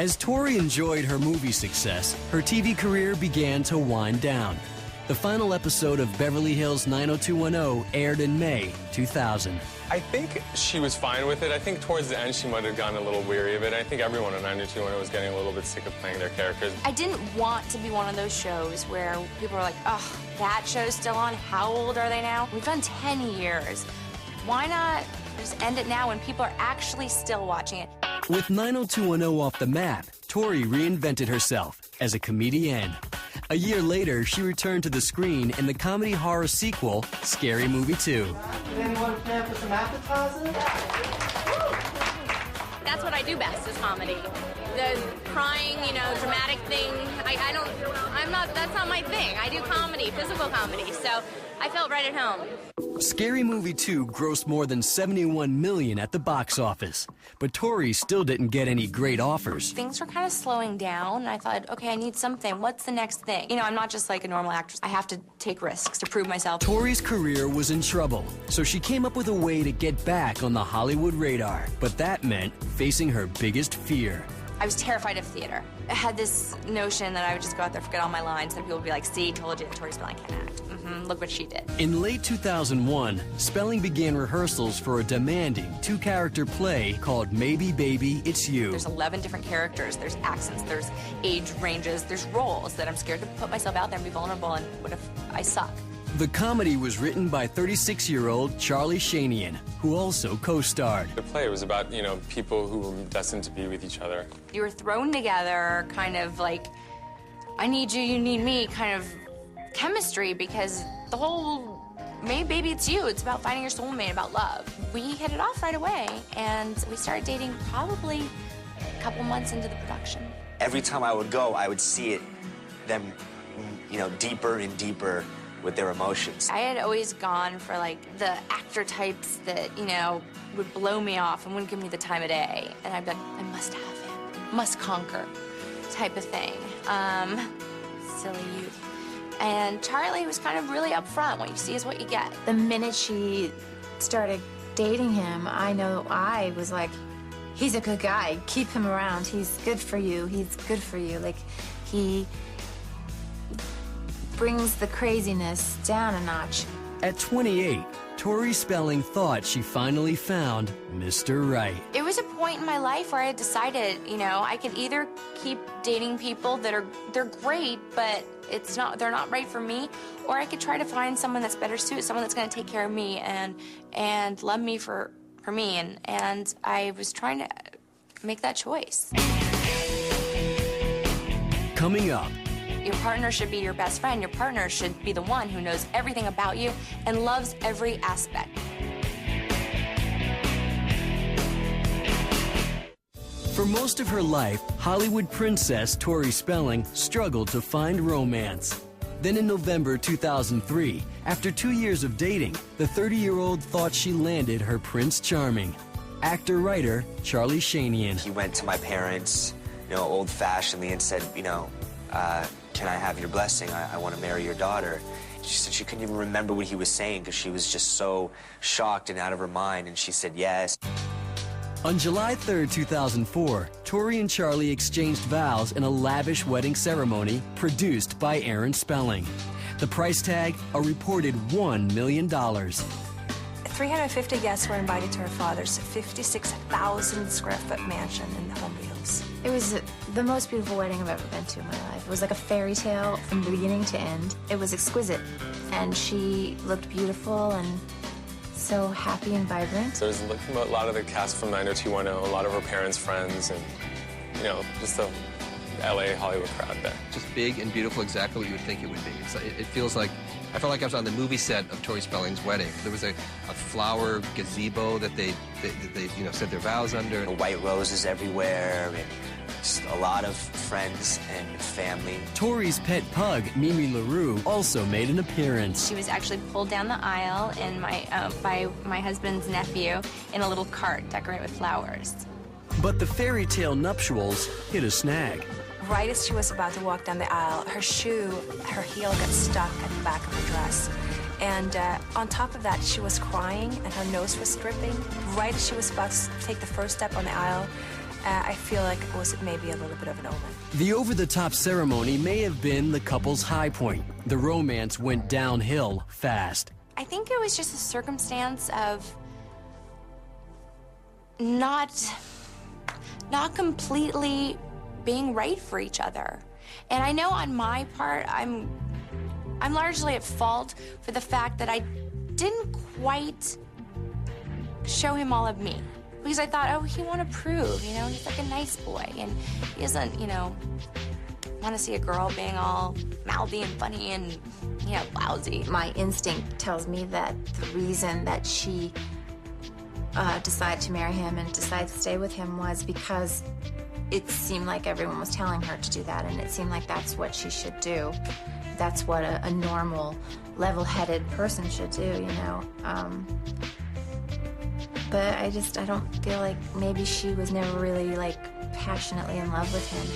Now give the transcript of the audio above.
As Tori enjoyed her movie success, her TV career began to wind down. The final episode of Beverly Hills 90210 aired in May 2000. I think she was fine with it. I think towards the end she might have gotten a little weary of it. I think everyone on 90210 was getting a little bit sick of playing their characters. I didn't want to be one of those shows where people are like, oh, that show's still on? How old are they now? We've done 10 years. Why not just end it now when people are actually still watching it? With 90210 off the map, Tori reinvented herself as a comedienne. A year later, she returned to the screen in the comedy horror sequel, Scary Movie 2. Does anyone plan for some appetizers? That's what I do best, is comedy. The crying, dramatic thing, that's not my thing. I do comedy, physical comedy, so I felt right at home. Scary Movie 2 grossed more than $71 million at the box office, but Tori still didn't get any great offers. Things were kind of slowing down, and I thought, okay, I need something. What's the next thing? I'm not just like a normal actress. I have to take risks to prove myself. Tori's career was in trouble, so she came up with a way to get back on the Hollywood radar. But that meant facing her biggest fear. I was terrified of theater. I had this notion that I would just go out there, forget all my lines, and people would be like, see, told you, Tori Spelling can't act. Look what she did. In late 2001, Spelling began rehearsals for a demanding two-character play called Maybe Baby, It's You. There's 11 different characters, there's accents, there's age ranges, there's roles that I'm scared to put myself out there and be vulnerable, and what if I suck? The comedy was written by 36-year-old Charlie Shanian, who also co-starred. The play was about, people who were destined to be with each other. You were thrown together, kind of like, I need you, you need me, kind of chemistry, because the whole Maybe Baby It's You, it's about finding your soulmate, about love. We hit it off right away, and we started dating probably a couple months into the production. Every time I would go, I would see them, deeper and deeper with their emotions. I had always gone for, like, the actor types that, would blow me off and wouldn't give me the time of day. And I'd be like, I must have him, must conquer, type of thing. Silly youth. And Charlie was kind of really upfront. What you see is what you get. The minute she started dating him, I was like, he's a good guy. Keep him around. He's good for you. He's good for you. Like, he brings the craziness down a notch. At 28, Tori Spelling thought she finally found Mr. Right. It was a point in my life where I had decided, I could either keep dating people that they're great, but they're not right for me, or I could try to find someone that's better suited, someone that's going to take care of me and love me for me, and I was trying to make that choice. Coming up. Your partner should be your best friend. Your partner should be the one who knows everything about you and loves every aspect. For most of her life, Hollywood princess Tori Spelling struggled to find romance. Then in November 2003, after 2 years of dating, the 30-year-old thought she landed her Prince Charming. Actor-writer Charlie Shanian. He went to my parents, old-fashionedly and said, can I have your blessing? I want to marry your daughter. She said she couldn't even remember what he was saying because she was just so shocked and out of her mind, and she said yes. On July 3, 2004, Tori and Charlie exchanged vows in a lavish wedding ceremony produced by Aaron Spelling. The price tag, a reported $1 million. 350 guests were invited to her father's 56,000-square-foot mansion in the Holmby Hills. It was the most beautiful wedding I've ever been to in my life. It was like a fairy tale from beginning to end. It was exquisite, and she looked beautiful and so happy and vibrant. There's a lot of the cast from 90210, a lot of her parents' friends, and, just the LA Hollywood crowd there. Just big and beautiful, exactly what you would think it would be. It feels like, I felt like I was on the movie set of Tori Spelling's wedding. There was a flower gazebo that they said their vows under. White roses everywhere, and just a lot of friends and family. Tori's pet pug, Mimi LaRue, also made an appearance. She was actually pulled down the aisle by my husband's nephew in a little cart decorated with flowers. But the fairy tale nuptials hit a snag. Right as she was about to walk down the aisle, her heel got stuck at the back of her dress. And on top of that, she was crying and her nose was dripping. Right as she was about to take the first step on the aisle, I feel like it was maybe a little bit of an omen. The over-the-top ceremony may have been the couple's high point. The romance went downhill fast. I think it was just a circumstance of not completely being right for each other. And I know on my part, I'm largely at fault for the fact that I didn't quite show him all of me. Because I thought, oh, he won't approve, you know, he's like a nice boy. And he doesn't, you know, want to see a girl being all mouthy and funny and, you know, lousy. My instinct tells me that the reason that she decided to marry him and decided to stay with him was because it seemed like everyone was telling her to do that, and it seemed like that's what she should do. That's what a normal, level-headed person should do, you know. But I don't feel like maybe she was never really, like, passionately in love with him.